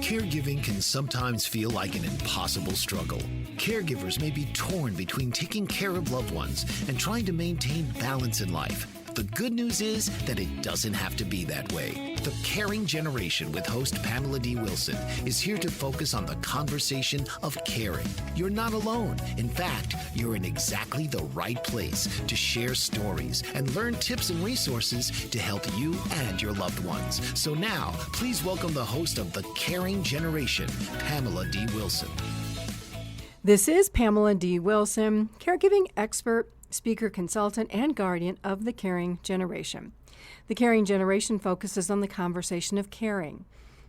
Caregiving can sometimes feel like an impossible struggle. Caregivers may be torn between taking care of loved ones and trying to maintain balance in life. The good news is that it doesn't have to be that way. The Caring Generation with host Pamela D Wilson is here to focus on the conversation of caring. You're not alone. In fact, you're in exactly the right place to share stories and learn tips and resources to help you and your loved ones. So now, please welcome the host of The Caring Generation, Pamela D Wilson. This is Pamela D Wilson, caregiving expert, speaker, consultant, and guardian of the Caring Generation. The Caring Generation focuses on the conversation of caring,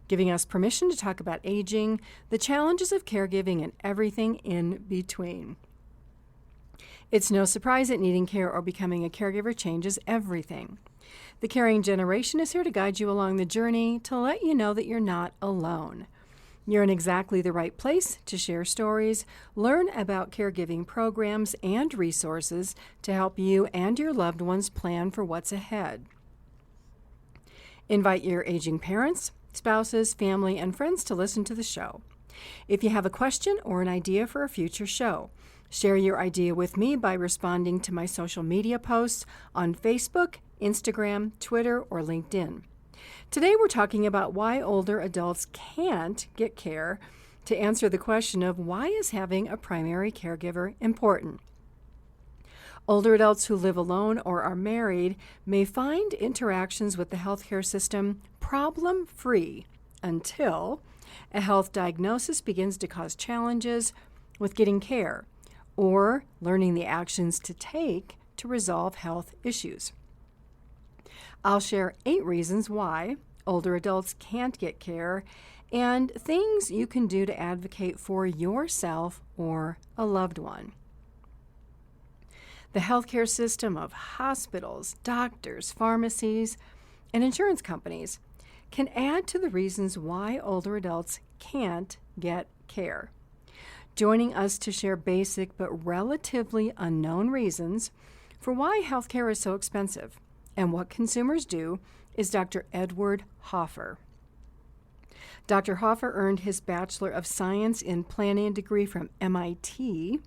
giving us permission to talk about aging, the challenges of caregiving, and everything in between. It's no surprise that needing care or becoming a caregiver changes everything. The Caring Generation is here to guide you along the journey to let you know that you're not alone. You're in exactly the right place to share stories, learn about caregiving programs and resources to help you and your loved ones plan for what's ahead. Invite your aging parents, spouses, family, and friends to listen to the show. If you have a question or an idea for a future show, share your idea with me by responding to my social media posts on Facebook, Instagram, Twitter, or LinkedIn. Today we're talking about why older adults can't get care, to answer the question of why is having a primary caregiver important. Older adults who live alone or are married may find interactions with the healthcare system problem-free until a health diagnosis begins to cause challenges with getting care or learning the actions to take to resolve health issues. I'll share 8 reasons why older adults can't get care and things you can do to advocate for yourself or a loved one. The healthcare system of hospitals, doctors, pharmacies, and insurance companies can add to the reasons why older adults can't get care. Joining us to share basic but relatively unknown reasons for why healthcare is so expensive and what consumers do is Dr. Edward Hoffer. Dr. Hoffer earned his Bachelor of Science in Planning degree from MIT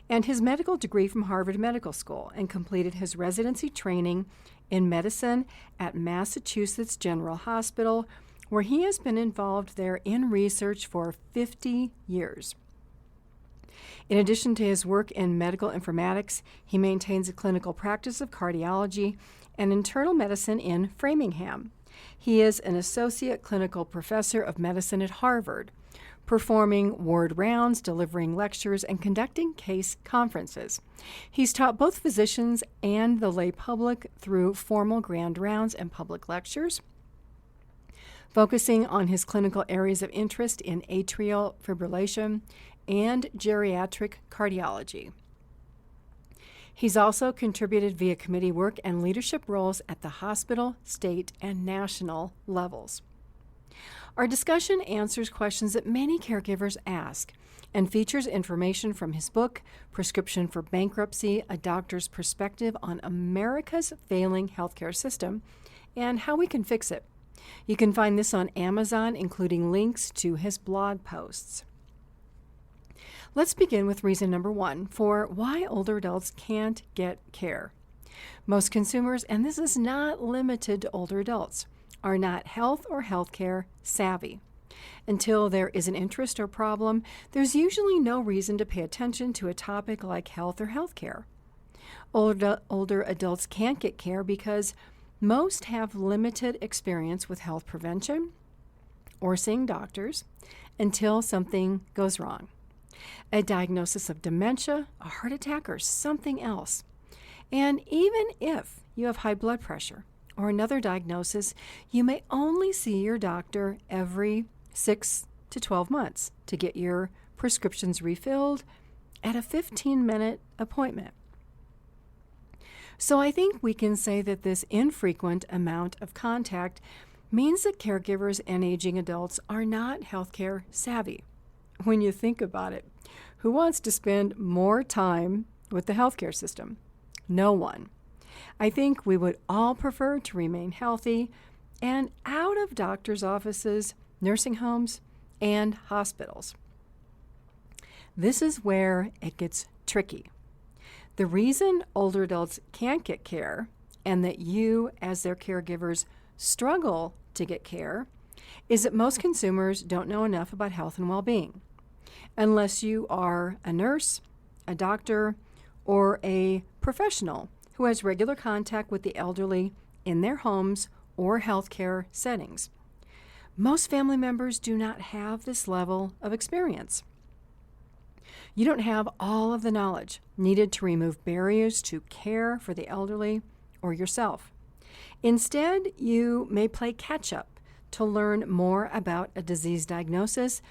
and his medical degree from Harvard Medical School and completed his residency training in medicine at Massachusetts General Hospital, where he has been involved there in research for 50 years. In addition to his work in medical informatics, he maintains a clinical practice of cardiology and internal medicine in Framingham. He is an associate clinical professor of medicine at Harvard, performing ward rounds, delivering lectures, and conducting case conferences. He's taught both physicians and the lay public through formal grand rounds and public lectures, focusing on his clinical areas of interest in atrial fibrillation and geriatric cardiology. He's also contributed via committee work and leadership roles at the hospital, state, and national levels. Our discussion answers questions that many caregivers ask and features information from his book, Prescription for Bankruptcy, A Doctor's Perspective on America's Failing Healthcare System and How We Can Fix It. You can find this on Amazon, including links to his blog posts. Let's begin with reason number 1 for why older adults can't get care. Most consumers, and this is not limited to older adults, are not health or healthcare savvy. Until there is an interest or problem, there's usually no reason to pay attention to a topic like health or healthcare. Older adults can't get care because most have limited experience with health prevention or seeing doctors until something goes wrong. A diagnosis of dementia, a heart attack, or something else. And even if you have high blood pressure or another diagnosis, you may only see your doctor every 6 to 12 months to get your prescriptions refilled at a 15-minute appointment. So I think we can say that this infrequent amount of contact means that caregivers and aging adults are not healthcare savvy. When you think about it, who wants to spend more time with the healthcare system? No one. I think we would all prefer to remain healthy and out of doctors' offices, nursing homes, and hospitals. This is where it gets tricky. The reason older adults can't get care and that you, as their caregivers, struggle to get care is that most consumers don't know enough about health and well-being. Unless you are a nurse, a doctor, or a professional who has regular contact with the elderly in their homes or healthcare settings. Most family members do not have this level of experience. You don't have all of the knowledge needed to remove barriers to care for the elderly or yourself. Instead, you may play catch-up to learn more about a disease diagnosis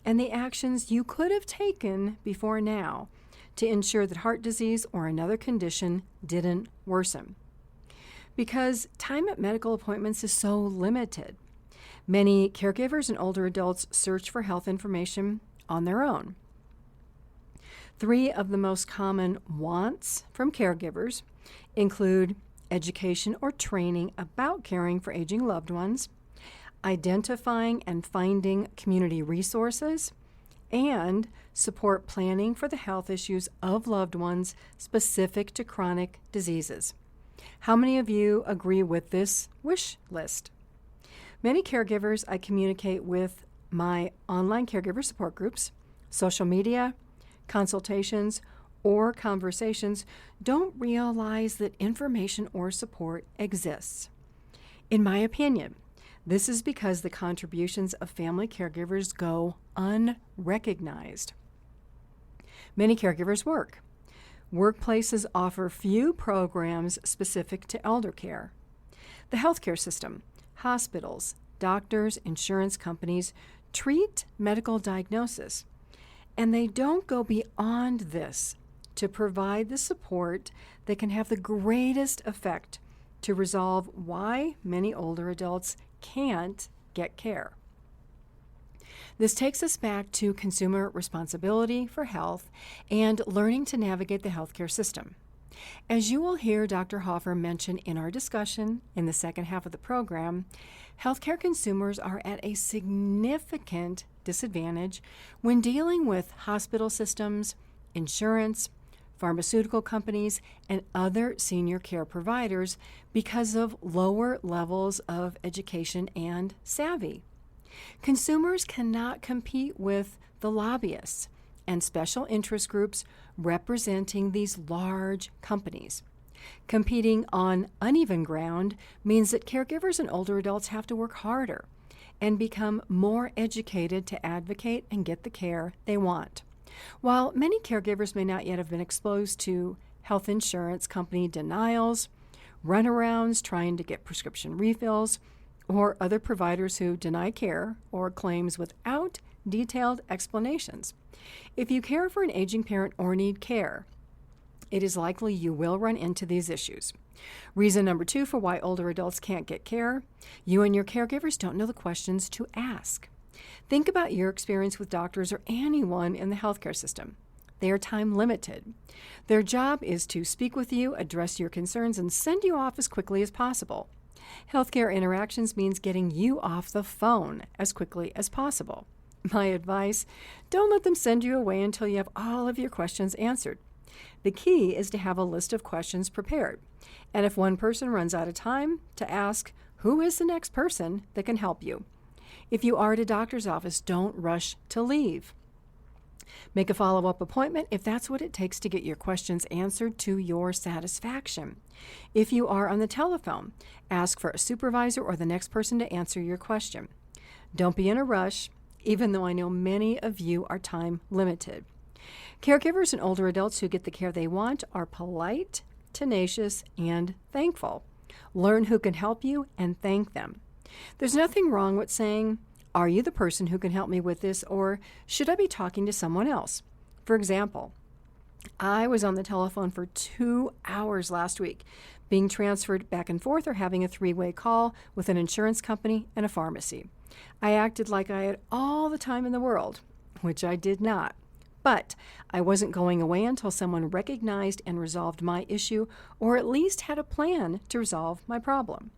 and the actions you could have taken before now to ensure that heart disease or another condition didn't worsen. Because time at medical appointments is so limited, many caregivers and older adults search for health information on their own. 3 of the most common wants from caregivers include education or training about caring for aging loved ones, identifying and finding community resources, and support planning for the health issues of loved ones specific to chronic diseases. How many of you agree with this wish list? Many caregivers I communicate with my online caregiver support groups, social media, consultations, or conversations don't realize that information or support exists. In my opinion, this is because the contributions of family caregivers go unrecognized. Many caregivers work. Workplaces offer few programs specific to elder care. The healthcare system, hospitals, doctors, insurance companies treat medical diagnosis, and they don't go beyond this to provide the support that can have the greatest effect to resolve why many older adults can't get care. This takes us back to consumer responsibility for health and learning to navigate the healthcare system. As you will hear Dr. Hoffer mention in our discussion in the second half of the program, healthcare consumers are at a significant disadvantage when dealing with hospital systems, insurance, pharmaceutical companies, and other senior care providers because of lower levels of education and savvy. Consumers cannot compete with the lobbyists and special interest groups representing these large companies. Competing on uneven ground means that caregivers and older adults have to work harder and become more educated to advocate and get the care they want. While many caregivers may not yet have been exposed to health insurance company denials, runarounds trying to get prescription refills, or other providers who deny care or claims without detailed explanations. If you care for an aging parent or need care, it is likely you will run into these issues. Reason number 2 for why older adults can't get care: you and your caregivers don't know the questions to ask. Think about your experience with doctors or anyone in the healthcare system. They are time limited. Their job is to speak with you, address your concerns, and send you off as quickly as possible. Healthcare interactions means getting you off the phone as quickly as possible. My advice: don't let them send you away until you have all of your questions answered. The key is to have a list of questions prepared. And if one person runs out of time, to ask, who is the next person that can help you? If you are at a doctor's office, don't rush to leave. Make a follow-up appointment if that's what it takes to get your questions answered to your satisfaction. If you are on the telephone, ask for a supervisor or the next person to answer your question. Don't be in a rush, even though I know many of you are time limited. Caregivers and older adults who get the care they want are polite, tenacious, and thankful. Learn who can help you and thank them. There's nothing wrong with saying, "Are you the person who can help me with this?" or "Should I be talking to someone else?" For example, I was on the telephone for 2 hours last week, being transferred back and forth or having a 3-way call with an insurance company and a pharmacy. I acted like I had all the time in the world, which I did not. But I wasn't going away until someone recognized and resolved my issue, or at least had a plan to resolve my problem.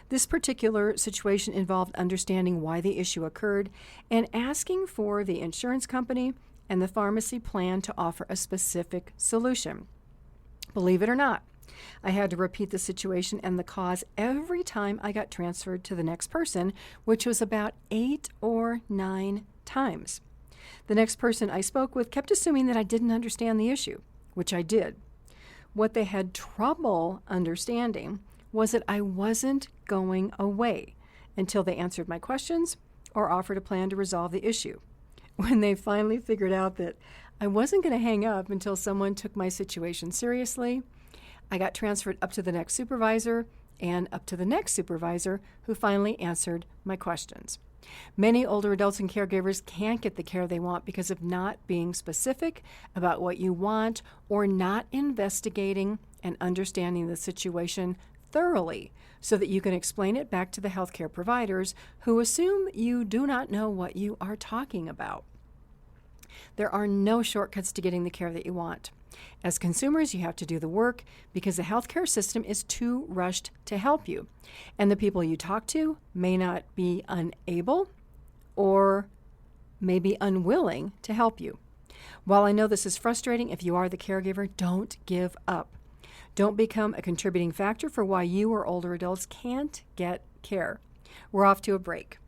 This particular situation involved understanding why the issue occurred and asking for the insurance company and the pharmacy plan to offer a specific solution. Believe it or not, I had to repeat the situation and the cause every time I got transferred to the next person, which was about 8 or 9 times. The next person I spoke with kept assuming that I didn't understand the issue, which I did. What they had trouble understanding was that I wasn't going away until they answered my questions or offered a plan to resolve the issue. When they finally figured out that I wasn't going to hang up until someone took my situation seriously, I got transferred up to the next supervisor and up to the next supervisor, who finally answered my questions. Many older adults and caregivers can't get the care they want because of not being specific about what you want or not investigating and understanding the situation thoroughly so that you can explain it back to the healthcare providers who assume you do not know what you are talking about. There are no shortcuts to getting the care that you want. As consumers, you have to do the work because the healthcare system is too rushed to help you. And the people you talk to may not be unable or may be unwilling to help you. While I know this is frustrating, if you are the caregiver, don't give up. Don't become a contributing factor for why you or older adults can't get care. We're off to a break.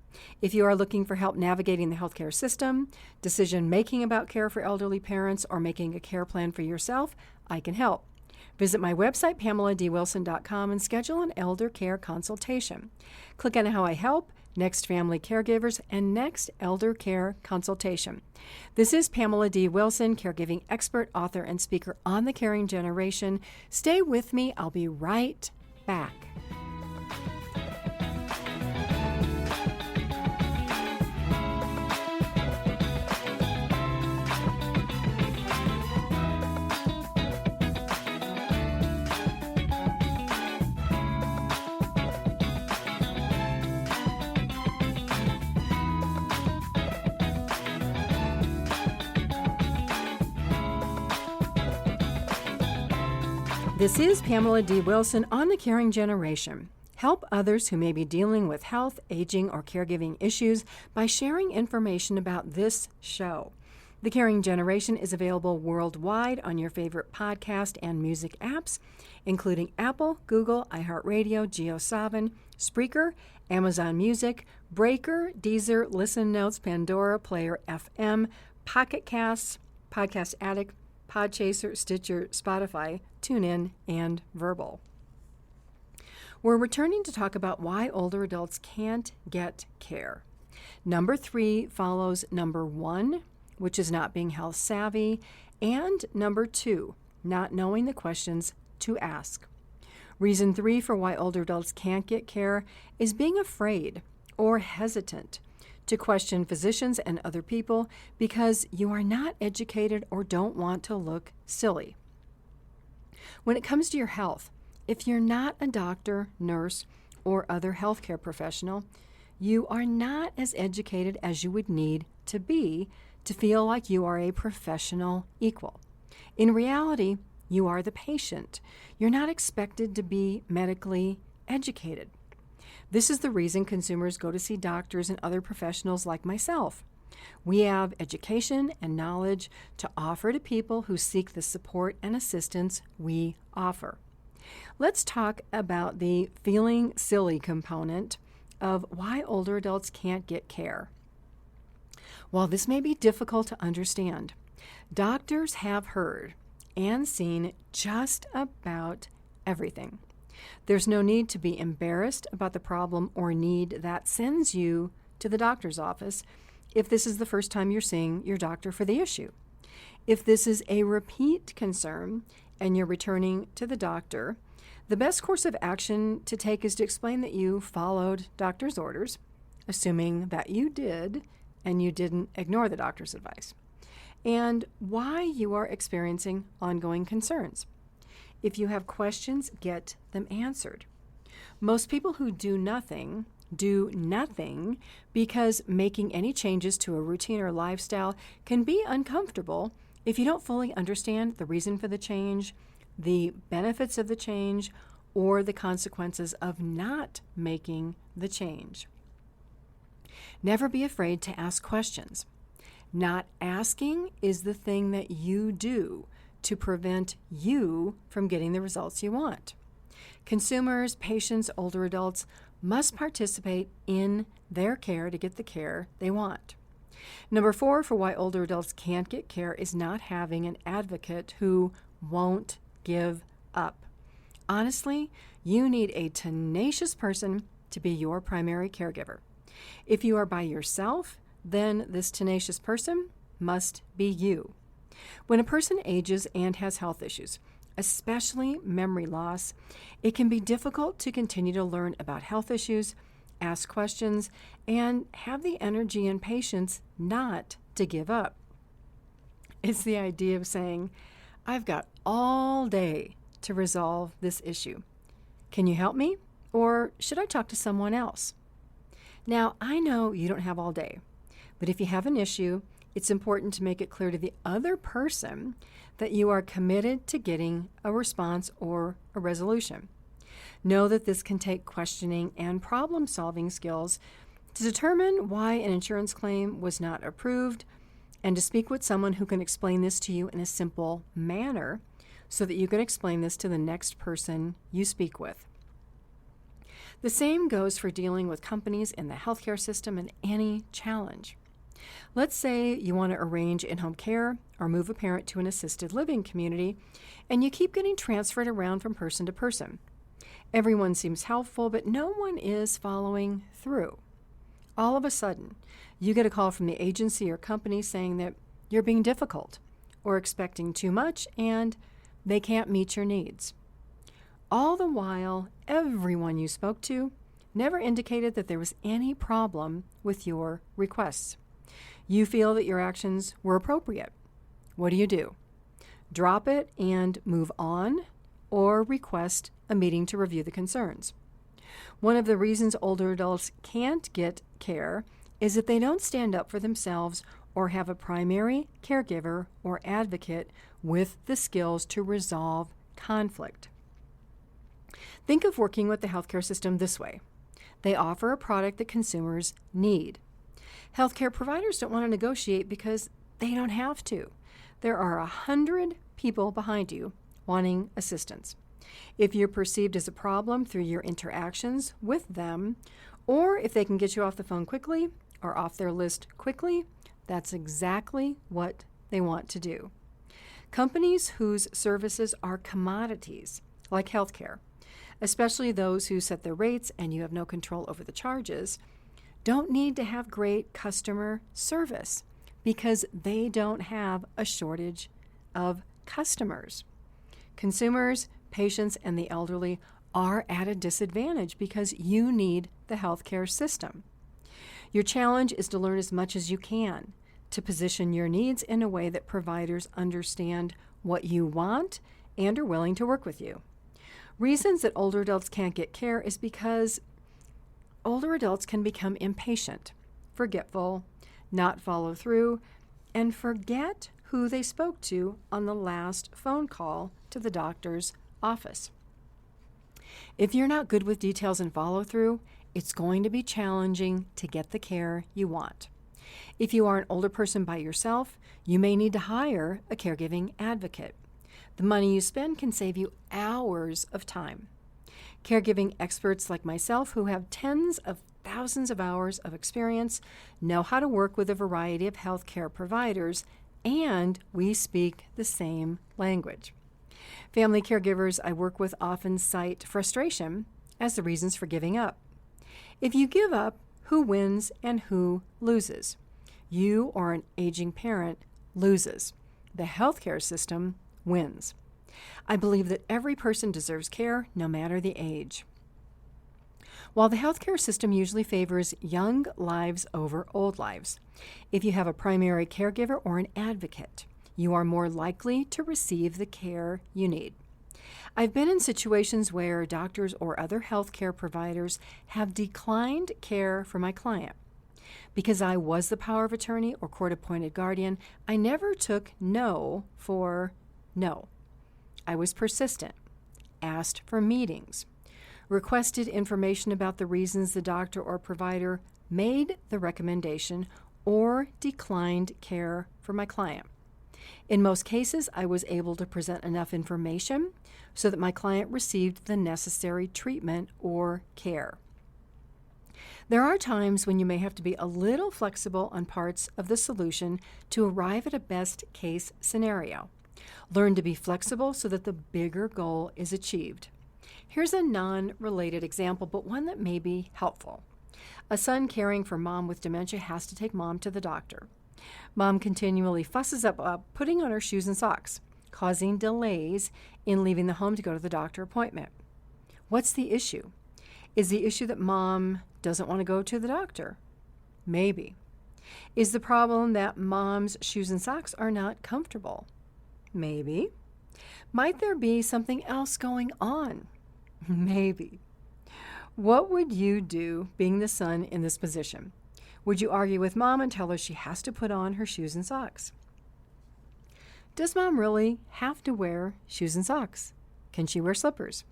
If you are looking for help navigating the healthcare system, decision-making about care for elderly parents, or making a care plan for yourself, I can help. Visit my website, PamelaDWilson.com, and schedule an elder care consultation. Click on How I Help, Next Family Caregivers, and Next Elder Care Consultation. This is Pamela D Wilson, caregiving expert, author, and speaker on the caring generation. Stay with me. I'll be right back. This is Pamela D. Wilson on The Caring Generation. Help others who may be dealing with health, aging, or caregiving issues by sharing information about this show. The Caring Generation is available worldwide on your favorite podcast and music apps, including Apple, Google, iHeartRadio, JioSaavn, Spreaker, Amazon Music, Breaker, Deezer, Listen Notes, Pandora, Player FM, Pocket Casts, Podcast Addict, Podchaser, Stitcher, Spotify, TuneIn, and Verbal. We're returning to talk about why older adults can't get care. Number 3 follows number 1, which is not being health savvy, and number 2, not knowing the questions to ask. Reason 3 for why older adults can't get care is being afraid or hesitant to question physicians and other people because you are not educated or don't want to look silly. When it comes to your health, if you're not a doctor, nurse, or other healthcare professional, you are not as educated as you would need to be to feel like you are a professional equal. In reality, you are the patient. You're not expected to be medically educated. This is the reason consumers go to see doctors and other professionals like myself. We have education and knowledge to offer to people who seek the support and assistance we offer. Let's talk about the feeling silly component of why older adults can't get care. While this may be difficult to understand, doctors have heard and seen just about everything. There's no need to be embarrassed about the problem or need that sends you to the doctor's office if this is the first time you're seeing your doctor for the issue. If this is a repeat concern and you're returning to the doctor, the best course of action to take is to explain that you followed doctor's orders, assuming that you did and you didn't ignore the doctor's advice, and why you are experiencing ongoing concerns. If you have questions, get them answered. Most people who do nothing because making any changes to a routine or lifestyle can be uncomfortable if you don't fully understand the reason for the change, the benefits of the change, or the consequences of not making the change. Never be afraid to ask questions. Not asking is the thing that you do to prevent you from getting the results you want. Consumers, patients, older adults must participate in their care to get the care they want. Number 4 for why older adults can't get care is not having an advocate who won't give up. Honestly, you need a tenacious person to be your primary caregiver. If you are by yourself, then this tenacious person must be you. When a person ages and has health issues, especially memory loss, it can be difficult to continue to learn about health issues, ask questions, and have the energy and patience not to give up. It's the idea of saying, I've got all day to resolve this issue. Can you help me? Or should I talk to someone else? Now, I know you don't have all day, but if you have an issue, it's important to make it clear to the other person that you are committed to getting a response or a resolution. Know that this can take questioning and problem-solving skills to determine why an insurance claim was not approved, and to speak with someone who can explain this to you in a simple manner so that you can explain this to the next person you speak with. The same goes for dealing with companies in the healthcare system and any challenge. Let's say you want to arrange in-home care or move a parent to an assisted living community, and you keep getting transferred around from person to person. Everyone seems helpful, but no one is following through. All of a sudden, you get a call from the agency or company saying that you're being difficult or expecting too much and they can't meet your needs. All the while, everyone you spoke to never indicated that there was any problem with your requests. You feel that your actions were appropriate. What do? Drop it and move on, or request a meeting to review the concerns. One of the reasons older adults can't get care is that they don't stand up for themselves or have a primary caregiver or advocate with the skills to resolve conflict. Think of working with the healthcare system this way. They offer a product that consumers need. Healthcare providers don't want to negotiate because they don't have to. There are 100 people behind you wanting assistance. If you're perceived as a problem through your interactions with them, or if they can get you off the phone quickly or off their list quickly, that's exactly what they want to do. Companies whose services are commodities, like healthcare, especially those who set the rates and you have no control over the charges, don't need to have great customer service because they don't have a shortage of customers. Consumers, patients, and the elderly are at a disadvantage because you need the healthcare system. Your challenge is to learn as much as you can to position your needs in a way that providers understand what you want and are willing to work with you. Reasons that older adults can't get care is because older adults can become impatient, forgetful, not follow through, and forget who they spoke to on the last phone call to the doctor's office. If you're not good with details and follow through, it's going to be challenging to get the care you want. If you are an older person by yourself, you may need to hire a caregiving advocate. The money you spend can save you hours of time. Caregiving experts like myself, who have tens of thousands of hours of experience, know how to work with a variety of healthcare providers, and we speak the same language. Family caregivers I work with often cite frustration as the reasons for giving up. If you give up, who wins and who loses? You or an aging parent loses. The healthcare system wins. I believe that every person deserves care, no matter the age. While the healthcare system usually favors young lives over old lives, if you have a primary caregiver or an advocate, you are more likely to receive the care you need. I've been in situations where doctors or other healthcare providers have declined care for my client. Because I was the power of attorney or court-appointed guardian, I never took no for no. I was persistent, asked for meetings, requested information about the reasons the doctor or provider made the recommendation or declined care for my client. In most cases, I was able to present enough information so that my client received the necessary treatment or care. There are times when you may have to be a little flexible on parts of the solution to arrive at a best case scenario. Learn to be flexible so that the bigger goal is achieved. Here's a non-related example, but one that may be helpful. A son caring for mom with dementia has to take mom to the doctor. Mom continually fusses up putting on her shoes and socks, causing delays in leaving the home to go to the doctor appointment. What's the issue? Is the issue that mom doesn't want to go to the doctor? Maybe. Is the problem that mom's shoes and socks are not comfortable? Maybe. Might there be something else going on? Maybe. What would you do being the son in this position? Would you argue with mom and tell her she has to put on her shoes and socks? Does mom really have to wear shoes and socks? Can she wear slippers?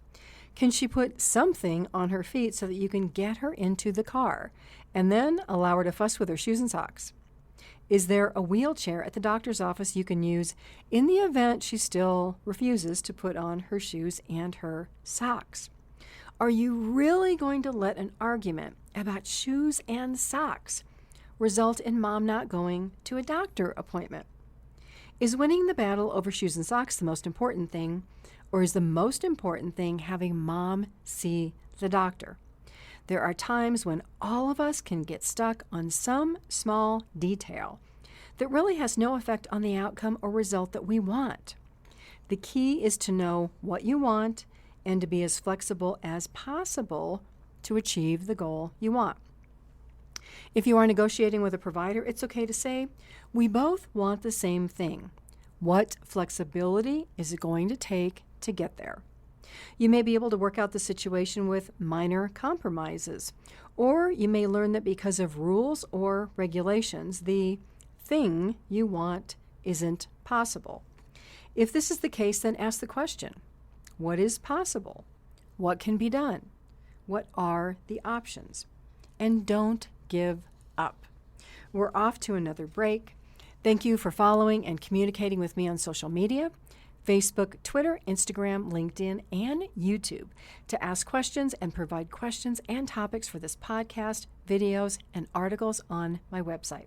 Can she put something on her feet so that you can get her into the car and then allow her to fuss with her shoes and socks? Is there a wheelchair at the doctor's office you can use in the event she still refuses to put on her shoes and her socks? Are you really going to let an argument about shoes and socks result in mom not going to a doctor appointment? Is winning the battle over shoes and socks the most important thing, or is the most important thing having mom see the doctor? There are times when all of us can get stuck on some small detail that really has no effect on the outcome or result that we want. The key is to know what you want and to be as flexible as possible to achieve the goal you want. If you are negotiating with a provider, it's okay to say, we both want the same thing. What flexibility is it going to take to get there? You may be able to work out the situation with minor compromises, or you may learn that because of rules or regulations, the thing you want isn't possible. If this is the case, then ask the question, what is possible? What can be done? What are the options? And don't give up. We're off to another break. Thank you for following and communicating with me on social media, Facebook, Twitter, Instagram, LinkedIn, and YouTube to ask questions and provide questions and topics for this podcast, videos, and articles on my website.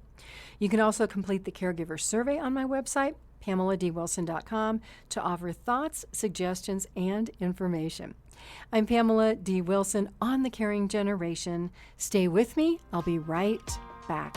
You can also complete the caregiver survey on my website, PamelaDWilson.com, to offer thoughts, suggestions, and information. I'm Pamela D. Wilson on The Caring Generation. Stay with me. I'll be right back.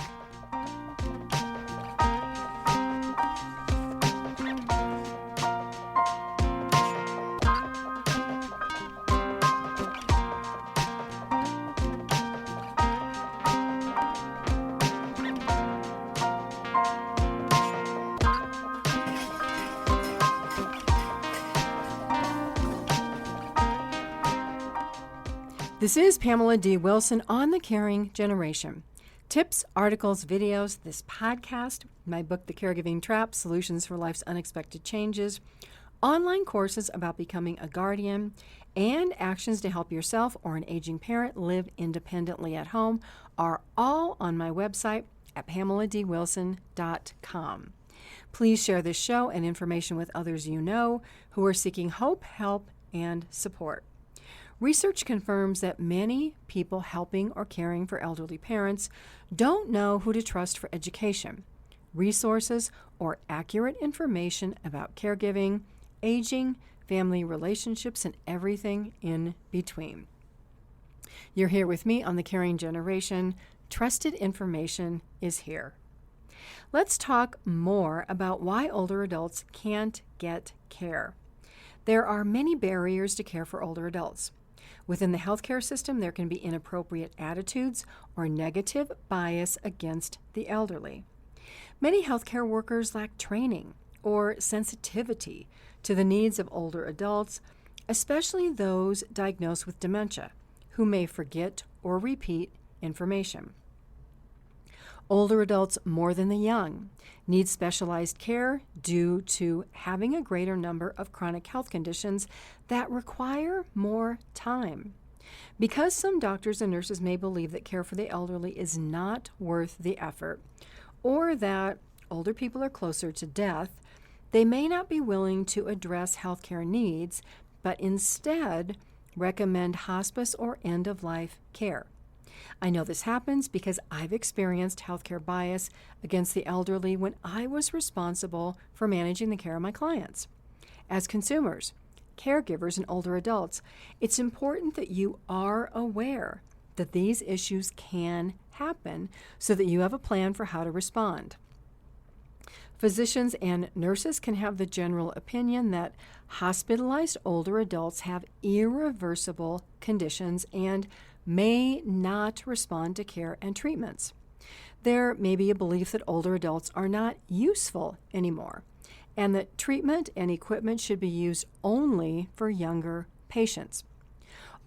This is Pamela D. Wilson on The Caring Generation. Tips, articles, videos, this podcast, my book, The Caregiving Trap, Solutions for Life's Unexpected Changes, online courses about becoming a guardian, and actions to help yourself or an aging parent live independently at home are all on my website at PamelaDWilson.com. Please share this show and information with others you know who are seeking hope, help, and support. Research confirms that many people helping or caring for elderly parents don't know who to trust for education, resources, or accurate information about caregiving, aging, family relationships, and everything in between. You're here with me on The Caring Generation. Trusted information is here. Let's talk more about why older adults can't get care. There are many barriers to care for older adults. Within the healthcare system, there can be inappropriate attitudes or negative bias against the elderly. Many healthcare workers lack training or sensitivity to the needs of older adults, especially those diagnosed with dementia, who may forget or repeat information. Older adults, more than the young, need specialized care due to having a greater number of chronic health conditions that require more time. Because some doctors and nurses may believe that care for the elderly is not worth the effort, or that older people are closer to death, they may not be willing to address healthcare needs, but instead recommend hospice or end-of-life care. I know this happens because I've experienced healthcare bias against the elderly when I was responsible for managing the care of my clients. As consumers, caregivers, and older adults, it's important that you are aware that these issues can happen so that you have a plan for how to respond. Physicians and nurses can have the general opinion that hospitalized older adults have irreversible conditions and may not respond to care and treatments. There may be a belief that older adults are not useful anymore, and that treatment and equipment should be used only for younger patients.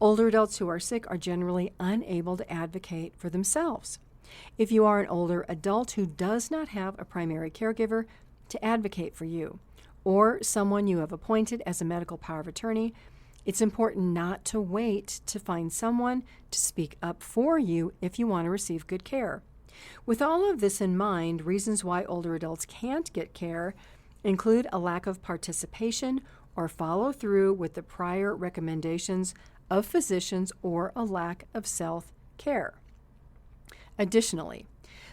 Older adults who are sick are generally unable to advocate for themselves. If you are an older adult who does not have a primary caregiver to advocate for you, or someone you have appointed as a medical power of attorney, it's important not to wait to find someone to speak up for you if you want to receive good care. With all of this in mind, reasons why older adults can't get care include a lack of participation or follow through with the prior recommendations of physicians or a lack of self-care. Additionally,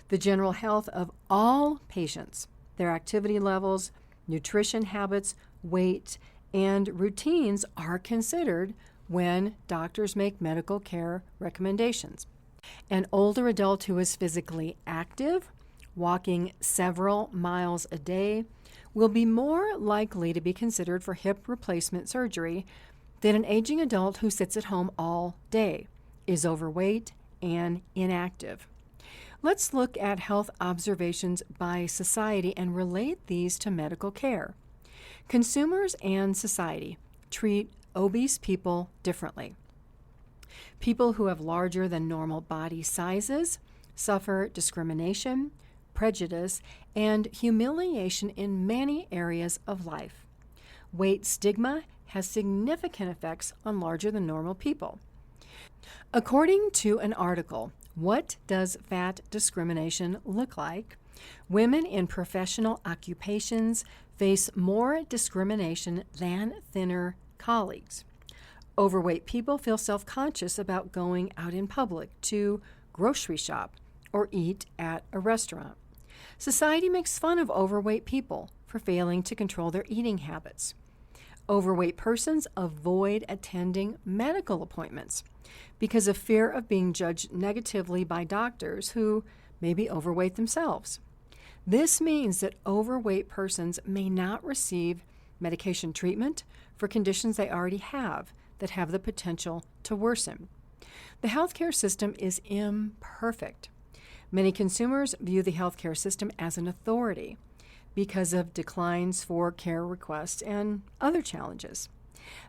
the general health of all patients, their activity levels, nutrition habits, weight, and routines are considered when doctors make medical care recommendations. An older adult who is physically active, walking several miles a day, will be more likely to be considered for hip replacement surgery than an aging adult who sits at home all day, is overweight, and inactive. Let's look at health observations by society and relate these to medical care. Consumers and society treat obese people differently. People who have larger than normal body sizes suffer discrimination, prejudice, and humiliation in many areas of life. Weight stigma has significant effects on larger than normal people. According to an article, What Does Fat Discrimination Look Like? Women in professional occupations face more discrimination than thinner colleagues. Overweight people feel self-conscious about going out in public to grocery shop or eat at a restaurant. Society makes fun of overweight people for failing to control their eating habits. Overweight persons avoid attending medical appointments because of fear of being judged negatively by doctors who may be overweight themselves. This means that overweight persons may not receive medication treatment for conditions they already have that have the potential to worsen. The healthcare system is imperfect. Many consumers view the healthcare system as an authority because of declines for care requests and other challenges.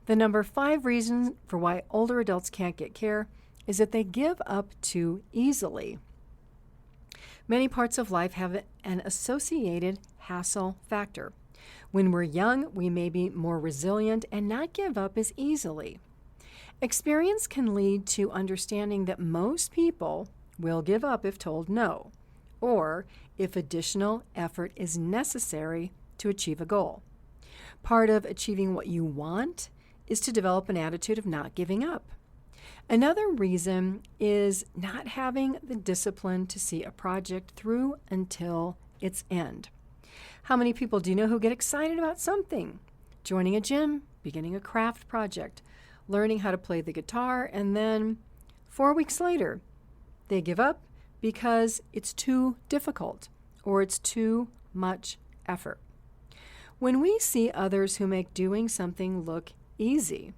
The number 5 reason for why older adults can't get care is that they give up too easily. Many parts of life have an associated hassle factor. When we're young, we may be more resilient and not give up as easily. Experience can lead to understanding that most people will give up if told no, or if additional effort is necessary to achieve a goal. Part of achieving what you want is to develop an attitude of not giving up. Another reason is not having the discipline to see a project through until its end. How many people do you know who get excited about something? Joining a gym, beginning a craft project, learning how to play the guitar, and then 4 weeks later, they give up because it's too difficult or it's too much effort. When we see others who make doing something look easy,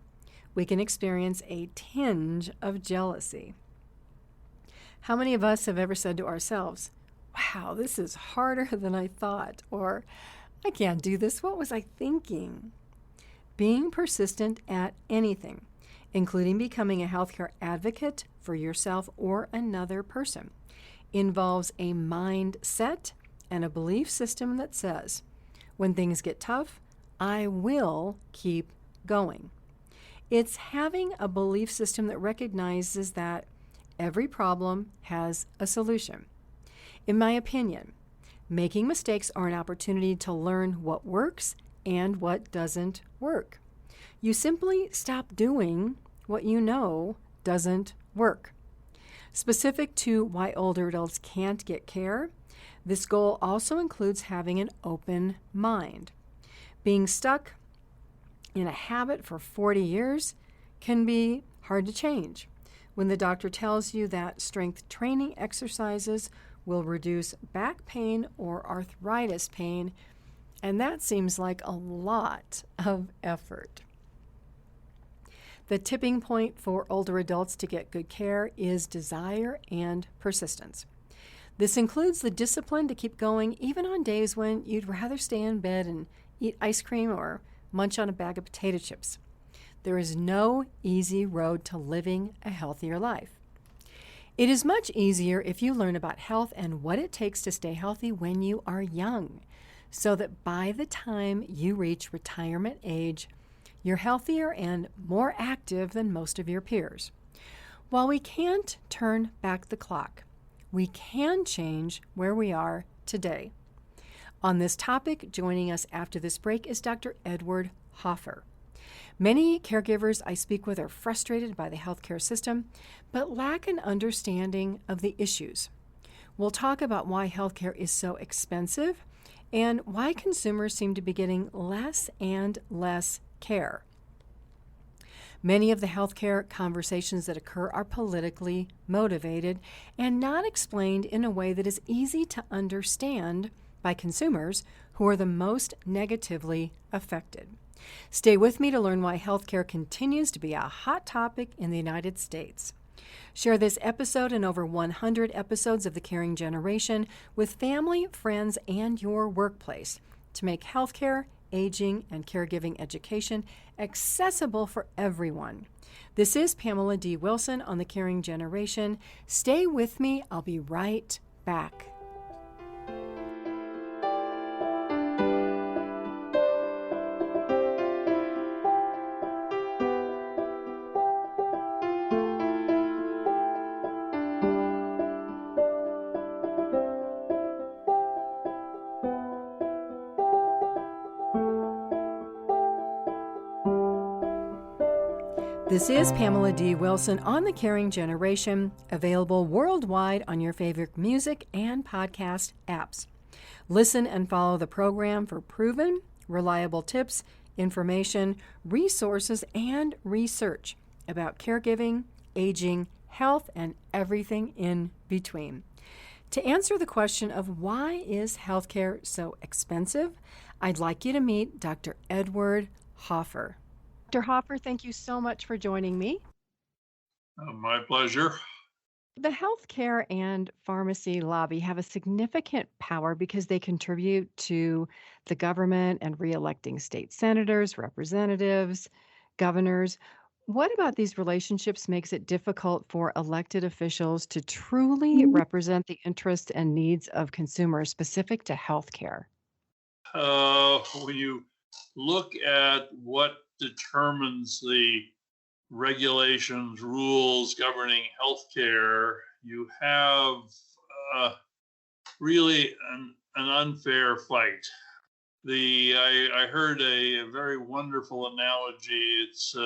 we can experience a tinge of jealousy. How many of us have ever said to ourselves, "Wow, this is harder than I thought," or "I can't do this, what was I thinking?" Being persistent at anything, including becoming a healthcare advocate for yourself or another person, involves a mindset and a belief system that says, when things get tough, I will keep going. It's having a belief system that recognizes that every problem has a solution. In my opinion, making mistakes are an opportunity to learn what works and what doesn't work. You simply stop doing what you know doesn't work. Specific to why older adults can't get care, this goal also includes having an open mind. Being stuck in a habit for 40 years can be hard to change. When the doctor tells you that strength training exercises will reduce back pain or arthritis pain, and that seems like a lot of effort. The tipping point for older adults to get good care is desire and persistence. This includes the discipline to keep going even on days when you'd rather stay in bed and eat ice cream or munch on a bag of potato chips. There is no easy road to living a healthier life. It is much easier if you learn about health and what it takes to stay healthy when you are young, so that by the time you reach retirement age, you're healthier and more active than most of your peers. While we can't turn back the clock, we can change where we are today. On this topic, joining us after this break is Dr. Edward Hoffer. Many caregivers I speak with are frustrated by the healthcare system, but lack an understanding of the issues. We'll talk about why healthcare is so expensive and why consumers seem to be getting less and less care. Many of the healthcare conversations that occur are politically motivated and not explained in a way that is easy to understand by consumers who are the most negatively affected. Stay with me to learn why healthcare continues to be a hot topic in the United States. Share this episode and over 100 episodes of The Caring Generation with family, friends, and your workplace to make healthcare, aging, and caregiving education accessible for everyone. This is Pamela D Wilson on The Caring Generation. Stay with me. I'll be right back. This is Pamela D. Wilson on The Caring Generation, available worldwide on your favorite music and podcast apps. Listen and follow the program for proven, reliable tips, information, resources, and research about caregiving, aging, health, and everything in between. To answer the question of why is healthcare so expensive, I'd like you to meet Dr. Edward Hoffer. Dr. Hoffer, thank you so much for joining me. My pleasure. The healthcare and pharmacy lobby have a significant power because they contribute to the government and re-electing state senators, representatives, governors. What about these relationships makes it difficult for elected officials to truly represent the interests and needs of consumers specific to healthcare? When you look at what determines the regulations, rules governing healthcare, you have really an unfair fight. I heard a very wonderful analogy. It's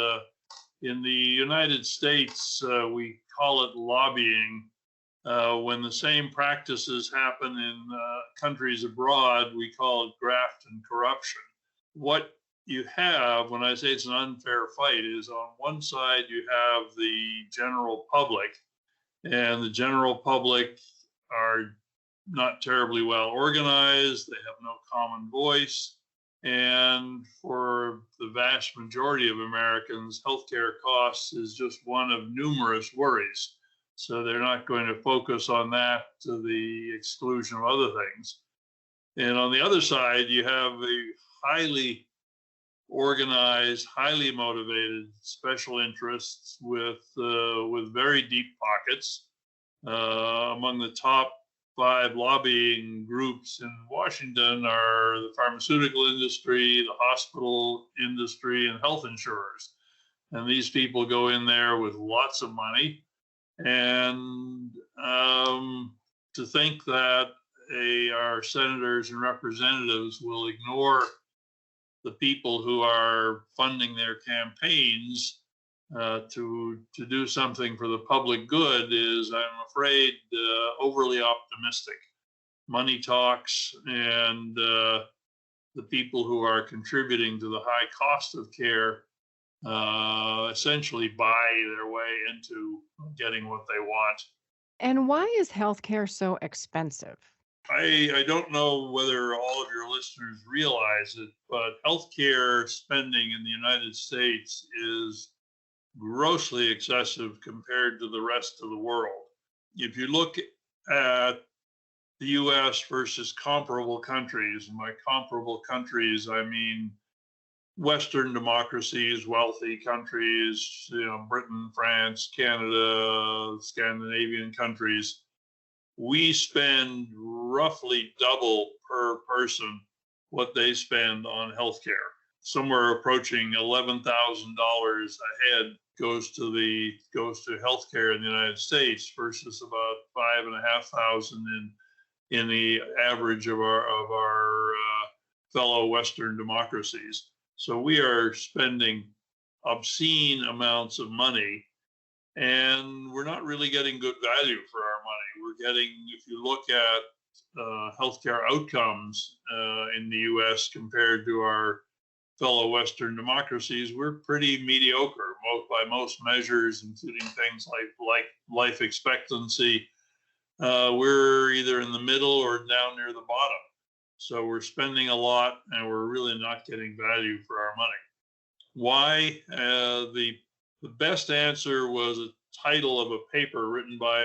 in the United States, we call it lobbying. When the same practices happen in countries abroad, we call it graft and corruption. What you have, when I say it's an unfair fight, is on one side you have the general public, and the general public are not terribly well organized. They have no common voice. And for the vast majority of Americans, healthcare costs is just one of numerous worries. So they're not going to focus on that to the exclusion of other things. And on the other side, you have a highly organized, highly motivated special interests with very deep pockets. Among the top 5 lobbying groups in Washington are the pharmaceutical industry, the hospital industry, and health insurers. And these people go in there with lots of money. And to think that our senators and representatives will ignore the people who are funding their campaigns to do something for the public good is, I'm afraid, overly optimistic. Money talks, and the people who are contributing to the high cost of care essentially buy their way into getting what they want. And why is healthcare so expensive? I don't know whether all of your listeners realize it, but healthcare spending in the United States is grossly excessive compared to the rest of the world. If you look at the US versus comparable countries, and by comparable countries, I mean Western democracies, wealthy countries, Britain, France, Canada, Scandinavian countries, we spend roughly double per person what they spend on healthcare. Somewhere approaching $11,000 a head goes to healthcare in the United States versus about $5,500 in the average of our fellow Western democracies. So we are spending obscene amounts of money, and we're not really getting good value for our money. We're getting, if you look at healthcare outcomes in the US compared to our fellow Western democracies, we're pretty mediocre by most measures, including things like life expectancy. We're either in the middle or down near the bottom. So we're spending a lot, and we're really not getting value for our money. Why? The best answer was a title of a paper written by a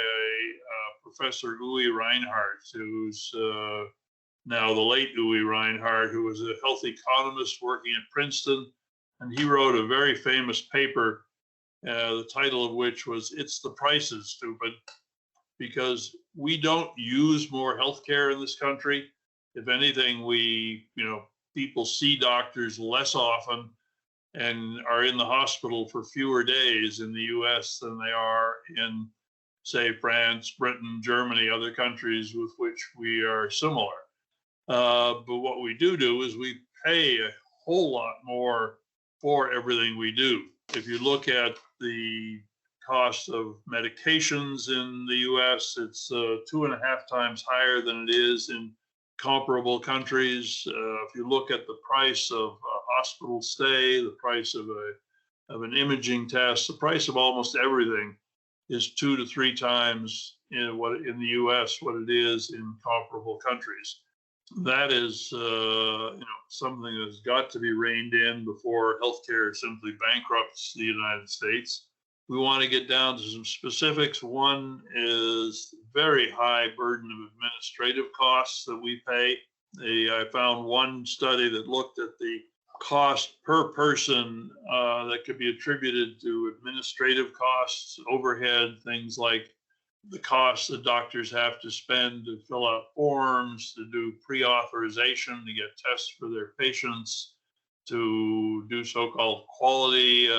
Professor Uwe Reinhardt, who's now the late Uwe Reinhardt, who was a health economist working at Princeton. And he wrote a very famous paper, the title of which was "It's the Price is Stupid," because we don't use more healthcare in this country. If anything, people see doctors less often and are in the hospital for fewer days in the US than they are in, say, France, Britain, Germany, other countries with which we are similar. But what we do is we pay a whole lot more for everything we do. If you look at the cost of medications in the US, it's 2.5 times higher than it is in comparable countries. If you look at the price of a hospital stay, the price of an imaging test, the price of almost everything is 2 to 3 times in the US what it is in comparable countries. That is something that's got to be reined in before healthcare simply bankrupts the United States. We want to get down to some specifics. One is very high burden of administrative costs that we pay. I found one study that looked at the cost per person that could be attributed to administrative costs, overhead, things like the costs that doctors have to spend to fill out forms, to do pre-authorization, to get tests for their patients, to do so-called quality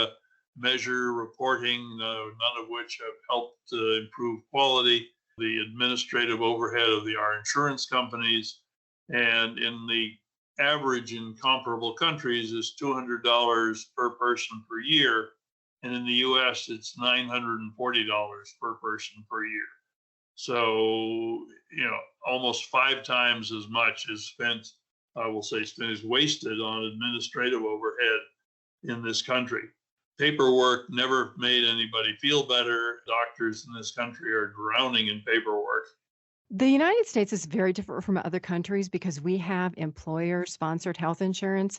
measure reporting, none of which have helped to improve quality, the administrative overhead of our insurance companies, and in the average in comparable countries is $200 per person per year, and in the US it's $940 per person per year. So, almost 5 times as much is is wasted on administrative overhead in this country. Paperwork never made anybody feel better. Doctors in this country are drowning in paperwork. The United States is very different from other countries because we have employer-sponsored health insurance.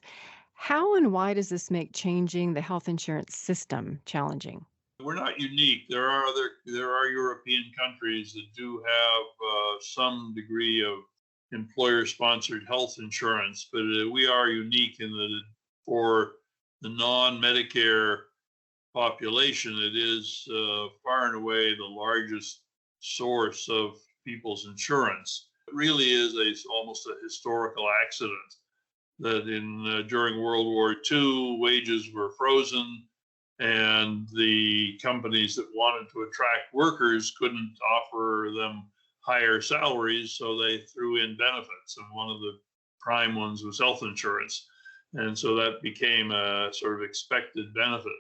How and why does this make changing the health insurance system challenging? We're not unique. There are European countries that do have some degree of employer-sponsored health insurance, but we are unique in that for the non-Medicare population, it is far and away the largest source of people's insurance. It really is almost a historical accident that during World War II, wages were frozen and the companies that wanted to attract workers couldn't offer them higher salaries, so they threw in benefits, and one of the prime ones was health insurance. And so that became a sort of expected benefit.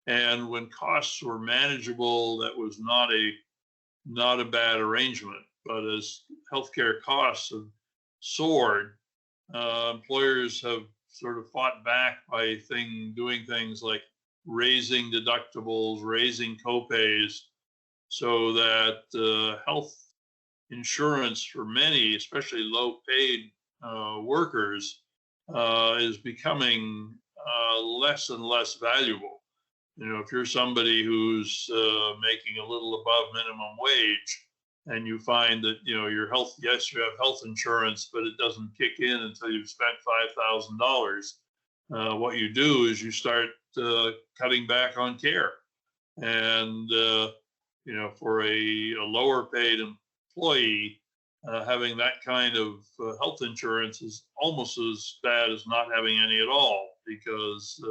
And when costs were manageable, that was not a bad arrangement. But as healthcare costs have soared, employers have sort of fought back by doing things like raising deductibles, raising copays, so that health insurance for many, especially low-paid workers, is becoming less and less valuable. You know, if you're somebody who's making a little above minimum wage, and you find that, you know, your health, yes, you have health insurance, but it doesn't kick in until you've spent $5,000. What you do is you start cutting back on care. And, you know, for a lower paid employee, having that kind of health insurance is almost as bad as not having any at all, because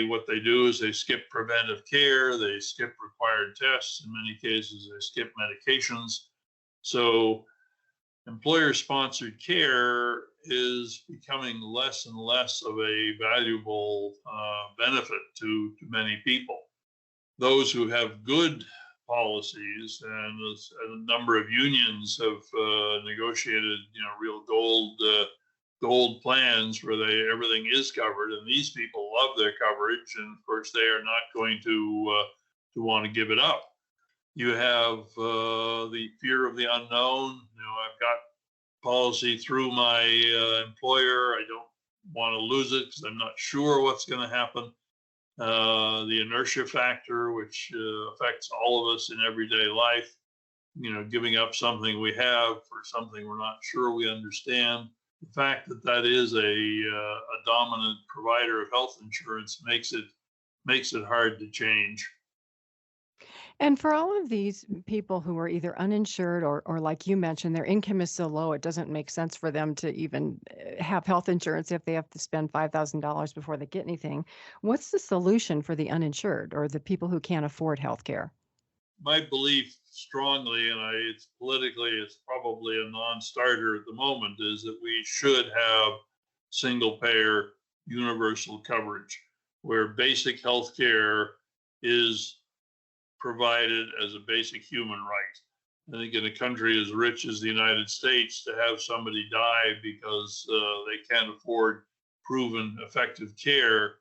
what they do is they skip preventive care, they skip required tests, in many cases they skip medications. So employer-sponsored care is becoming less and less of a valuable benefit to many people. Those who have good policies, and a number of unions have negotiated, you know, real gold plans where everything is covered, and these people love their coverage, and of course they are not going to want to give it up. You have the fear of the unknown. You know, I've got policy through my employer. I don't want to lose it because I'm not sure what's going to happen. The inertia factor, which affects all of us in everyday life, you know, giving up something we have for something we're not sure we understand. The fact that that is a dominant provider of health insurance makes it hard to change. And for all of these people who are either uninsured or like you mentioned, their income is so low, it doesn't make sense for them to even have health insurance if they have to spend $5,000 before they get anything. What's the solution for the uninsured or the people who can't afford health care? My belief strongly, and it's politically, it's probably a non-starter at the moment, is that we should have single payer universal coverage where basic health care is provided as a basic human right. I think in a country as rich as the United States, to have somebody die because they can't afford proven effective care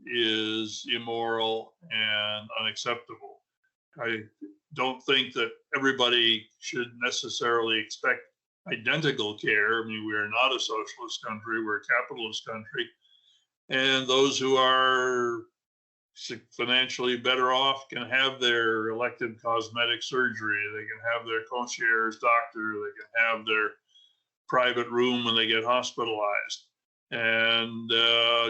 is immoral and unacceptable. I don't think that everybody should necessarily expect identical care. I mean, we are not a socialist country, we're a capitalist country. And those who are financially better off can have their elective cosmetic surgery, they can have their concierge doctor, they can have their private room when they get hospitalized. And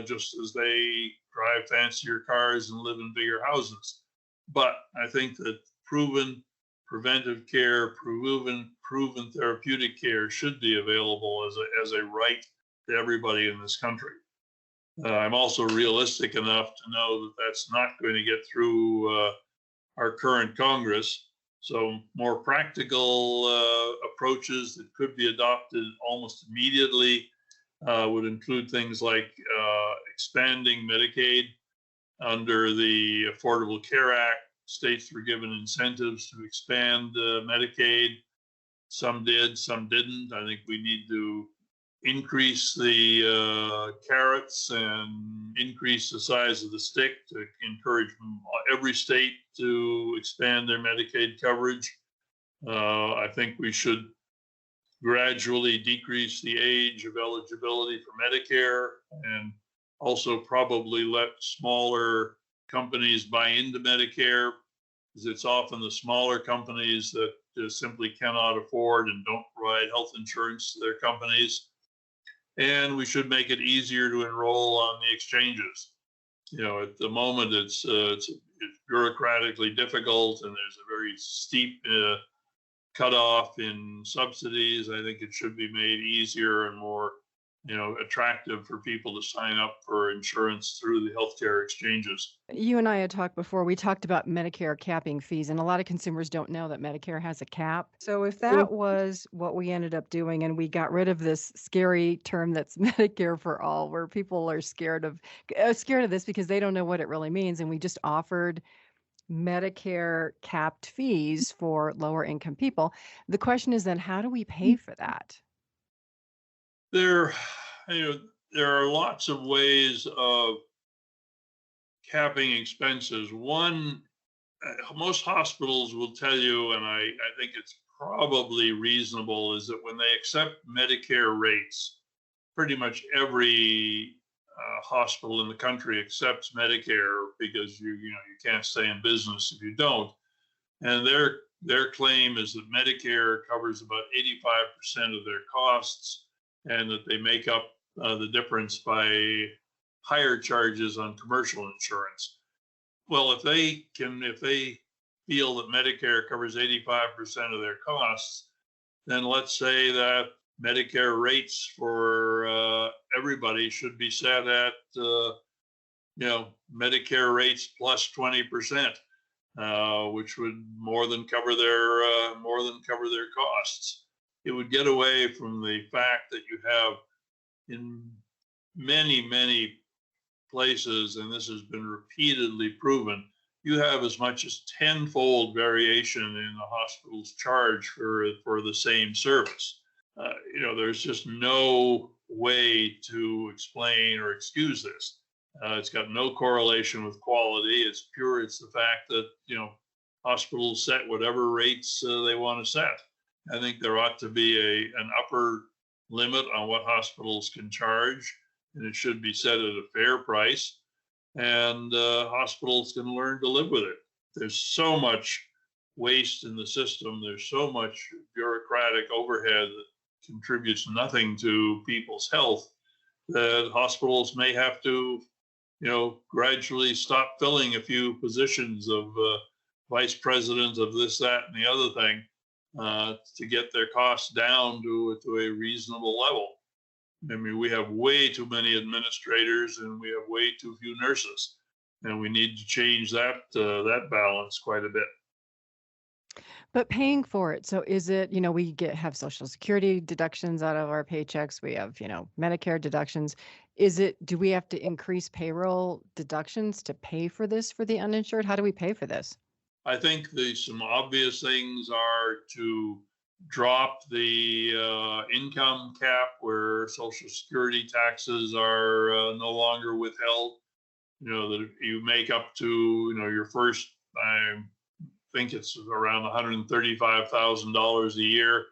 just as they drive fancier cars and live in bigger houses. But I think that proven preventive care, proven therapeutic care should be available as a right to everybody in this country. I'm also realistic enough to know that that's not going to get through our current Congress. So more practical approaches that could be adopted almost immediately would include things like expanding Medicaid under the Affordable Care Act. States were given incentives to expand Medicaid. Some did, some didn't. I think we need to increase the carrots and increase the size of the stick to encourage every state to expand their Medicaid coverage. I think we should gradually decrease the age of eligibility for Medicare, and also probably let smaller companies buy into Medicare, because it's often the smaller companies that simply cannot afford and don't provide health insurance to their companies. And we should make it easier to enroll on the exchanges. You know, at the moment, it's bureaucratically difficult, and there's a very steep cutoff in subsidies. I think it should be made easier and more attractive for people to sign up for insurance through the healthcare exchanges. You and I had talked before. We talked about Medicare capping fees, and a lot of consumers don't know that Medicare has a cap. So if that was what we ended up doing, and we got rid of this scary term that's Medicare for all, where people are scared of this because they don't know what it really means, and we just offered Medicare capped fees for lower income people. The question is then, how do we pay for that? There, there are lots of ways of capping expenses. One, most hospitals will tell you, and I think it's probably reasonable, is that when they accept Medicare rates, pretty much every hospital in the country accepts Medicare because you can't stay in business if you don't. And their claim is that Medicare covers about 85% of their costs, and that they make up the difference by higher charges on commercial insurance. Well, if they feel that Medicare covers 85% of their costs, then let's say that Medicare rates for everybody should be set at Medicare rates plus 20%, which would more than cover their costs. It would get away from the fact that you have in many places, and this has been repeatedly proven, you have as much as tenfold variation in the hospital's charge for the same service. There's just no way to explain or excuse this. It's got no correlation with quality. It's the fact that hospitals set whatever rates they want to set. I think there ought to be an upper limit on what hospitals can charge, and it should be set at a fair price, and hospitals can learn to live with it. There's so much waste in the system. There's so much bureaucratic overhead that contributes nothing to people's health that hospitals may have to, gradually stop filling a few positions of vice president of this, that, and the other thing to get their costs down to a reasonable level. I mean, we have way too many administrators and we have way too few nurses, and we need to change that balance quite a bit. But paying for it, so is it, we have Social Security deductions out of our paychecks. We have, Medicare deductions. Do we have to increase payroll deductions to pay for this for the uninsured? How do we pay for this? I think some obvious things are to drop the income cap where Social Security taxes are no longer withheld. That if you make up to, your first, I think it's around $135,000 a year.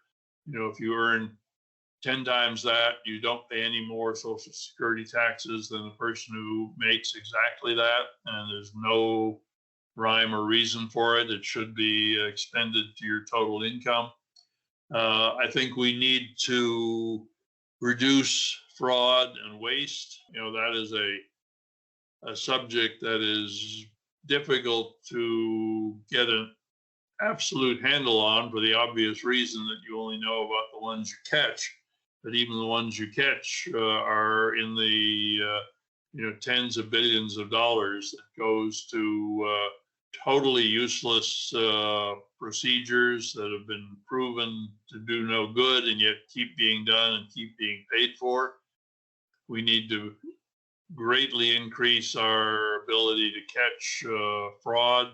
If you earn 10 times that, you don't pay any more Social Security taxes than the person who makes exactly that. And there's no rhyme or reason for it. It should be expended to your total income. I think we need to reduce fraud and waste. That is a subject that is difficult to get an absolute handle on for the obvious reason that you only know about the ones you catch. But even the ones you catch are in the tens of billions of dollars that goes to totally useless procedures that have been proven to do no good and yet keep being done and keep being paid for. We need to greatly increase our ability to catch fraud,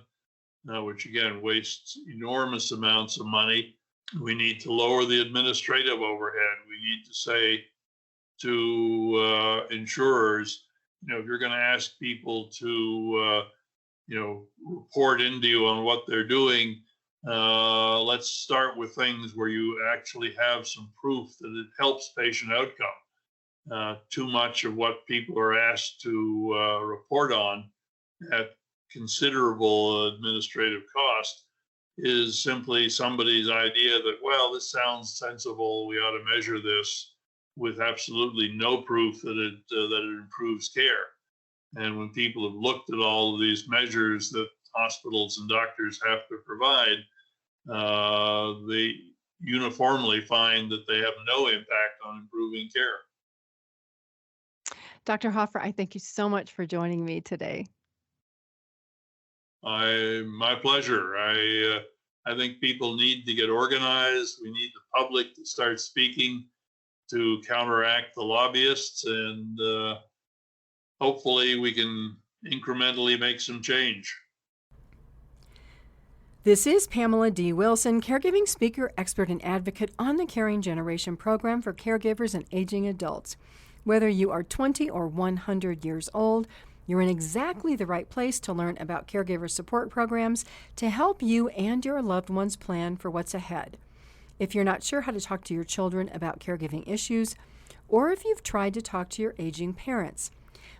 which again wastes enormous amounts of money. We need to lower the administrative overhead. We need to say to insurers, if you're going to ask people to report into you on what they're doing, let's start with things where you actually have some proof that it helps patient outcome. Too much of what people are asked to report on at considerable administrative cost is simply somebody's idea that, well, this sounds sensible, we ought to measure this, with absolutely no proof that it improves care. And when people have looked at all of these measures that hospitals and doctors have to provide, they uniformly find that they have no impact on improving care. Dr. Hoffer, I thank you so much for joining me today. My pleasure. I think people need to get organized. We need the public to start speaking to counteract the lobbyists, and hopefully we can incrementally make some change. This is Pamela D Wilson, caregiving speaker, expert, and advocate on the Caring Generation program for caregivers and aging adults. Whether you are 20 or 100 years old, you're in exactly the right place to learn about caregiver support programs to help you and your loved ones plan for what's ahead. If you're not sure how to talk to your children about caregiving issues, or if you've tried to talk to your aging parents,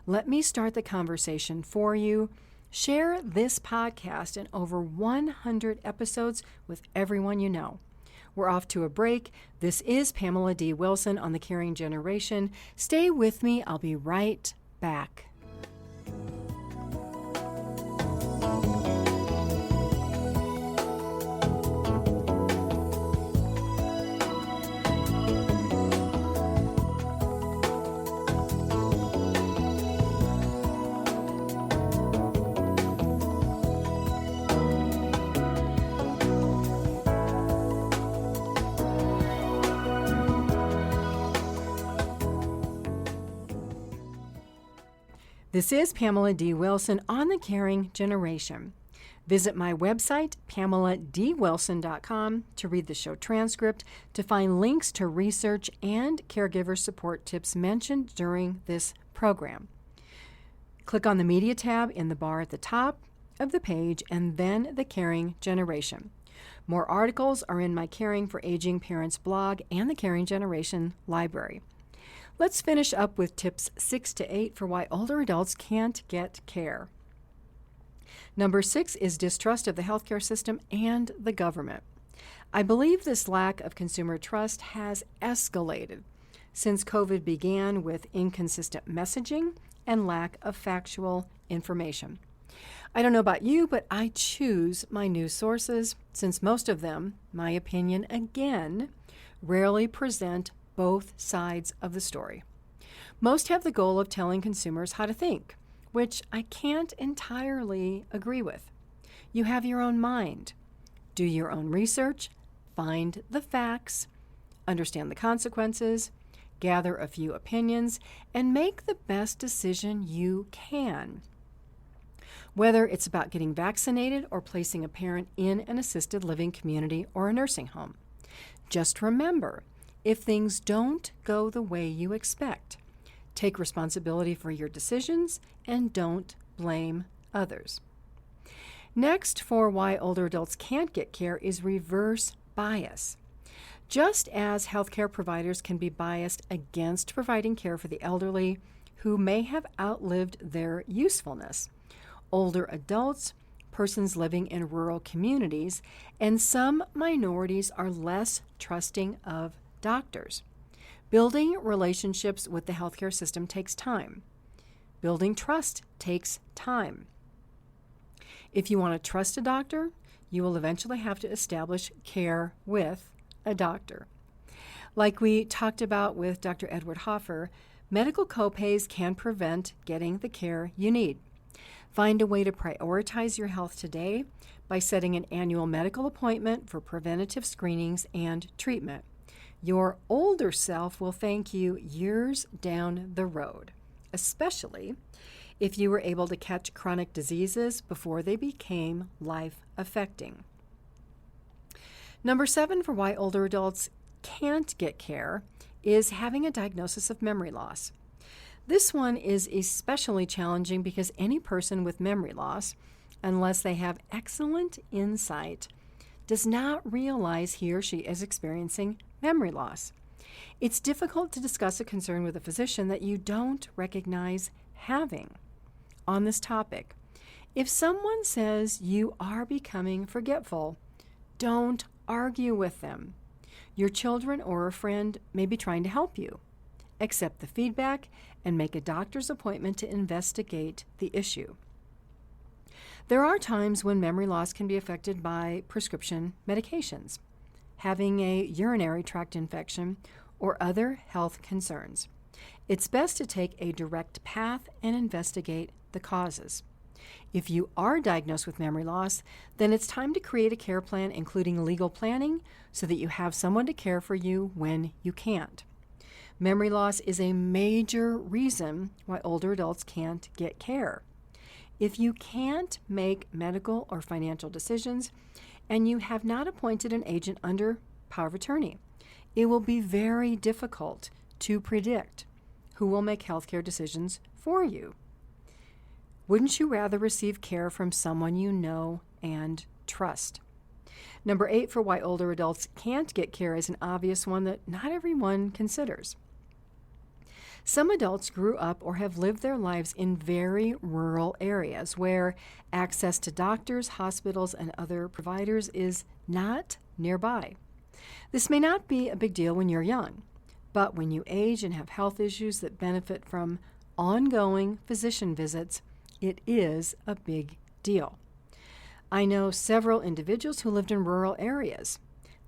let me start the conversation for you. Share this podcast and over 100 episodes with everyone you know. We're off to a break. This is Pamela D Wilson on the Caring Generation. Stay with me. I'll be right back. This is Pamela D. Wilson on the Caring Generation. Visit my website, PamelaDWilson.com, to read the show transcript, to find links to research and caregiver support tips mentioned during this program. Click on the Media tab in the bar at the top of the page, and then the Caring Generation. More articles are in my Caring for Aging Parents blog and the Caring Generation library. Let's finish up with tips 6 to 8 for why older adults can't get care. Number 6 is distrust of the healthcare system and the government. I believe this lack of consumer trust has escalated since COVID began with inconsistent messaging and lack of factual information. I don't know about you, but I choose my news sources since most of them, my opinion again, rarely present both sides of the story. Most have the goal of telling consumers how to think, which I can't entirely agree with. You have your own mind. Do your own research, find the facts, understand the consequences, gather a few opinions, and make the best decision you can. Whether it's about getting vaccinated or placing a parent in an assisted living community or a nursing home. Just remember, if things don't go the way you expect, take responsibility for your decisions and don't blame others. Next, for why older adults can't get care is reverse bias. Just as healthcare providers can be biased against providing care for the elderly who may have outlived their usefulness, older adults, persons living in rural communities, and some minorities are less trusting of doctors. Building relationships with the healthcare system takes time. Building trust takes time. If you want to trust a doctor, you will eventually have to establish care with a doctor. Like we talked about with Dr. Edward Hoffer, medical copays can prevent getting the care you need. Find a way to prioritize your health today by setting an annual medical appointment for preventative screenings and treatment. Your older self will thank you years down the road, especially if you were able to catch chronic diseases before they became life-affecting. Number 7 for why older adults can't get care is having a diagnosis of memory loss. This one is especially challenging because any person with memory loss, unless they have excellent insight, does not realize he or she is experiencing memory loss. It's difficult to discuss a concern with a physician that you don't recognize having. On this topic, if someone says you are becoming forgetful, don't argue with them. Your children or a friend may be trying to help you. Accept the feedback and make a doctor's appointment to investigate the issue. There are times when memory loss can be affected by prescription medications, having a urinary tract infection, or other health concerns. It's best to take a direct path and investigate the causes. If you are diagnosed with memory loss, then it's time to create a care plan, including legal planning, so that you have someone to care for you when you can't. Memory loss is a major reason why older adults can't get care. If you can't make medical or financial decisions, and you have not appointed an agent under power of attorney, it will be very difficult to predict who will make healthcare decisions for you. Wouldn't you rather receive care from someone you know and trust? Number 8 for why older adults can't get care is an obvious one that not everyone considers. Some adults grew up or have lived their lives in very rural areas where access to doctors, hospitals, and other providers is not nearby. This may not be a big deal when you're young, but when you age and have health issues that benefit from ongoing physician visits, it is a big deal. I know several individuals who lived in rural areas.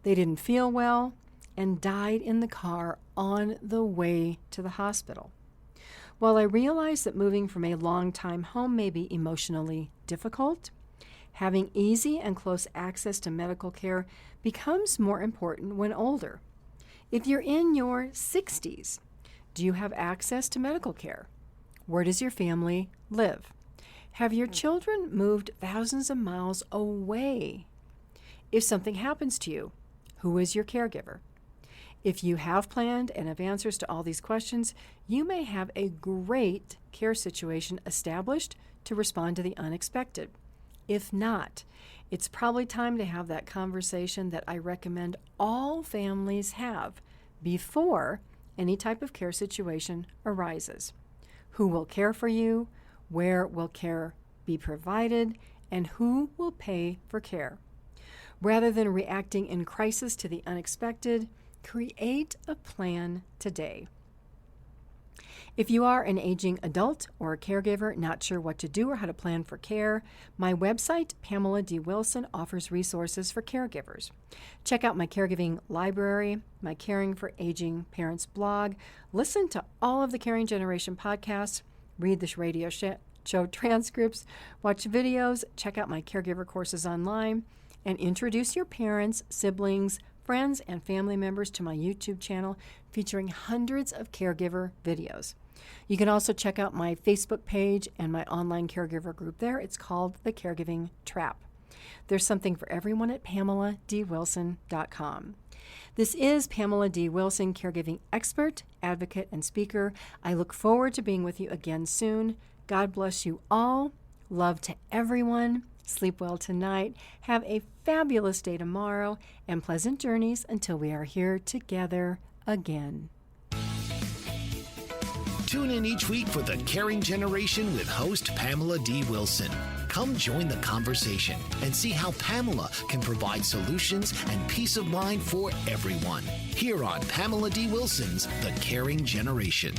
They didn't feel well and died in the car on the way to the hospital. While I realize that moving from a long-time home may be emotionally difficult, having easy and close access to medical care becomes more important when older. If you're in your 60s, do you have access to medical care? Where does your family live? Have your children moved thousands of miles away? If something happens to you, who is your caregiver? If you have planned and have answers to all these questions, you may have a great care situation established to respond to the unexpected. If not, it's probably time to have that conversation that I recommend all families have before any type of care situation arises. Who will care for you? Where will care be provided? And who will pay for care? Rather than reacting in crisis to the unexpected, create a plan today. If you are an aging adult or a caregiver not sure what to do or how to plan for care, my website, Pamela D Wilson, offers resources for caregivers. Check out my caregiving library, my Caring for Aging Parents blog, listen to all of the Caring Generation podcasts, read the radio show transcripts, watch videos, check out my caregiver courses online, and introduce your parents, siblings, friends, and family members to my YouTube channel featuring hundreds of caregiver videos. You can also check out my Facebook page and my online caregiver group there. It's called The Caregiving Trap. There's something for everyone at PamelaDWilson.com. This is Pamela D. Wilson, caregiving expert, advocate, and speaker. I look forward to being with you again soon. God bless you all. Love to everyone. Sleep well tonight. Have a fabulous day tomorrow, and pleasant journeys until we are here together again. Tune in each week for The Caring Generation with host Pamela D. Wilson. Come join the conversation and see how Pamela can provide solutions and peace of mind for everyone. Here on Pamela D. Wilson's The Caring Generation.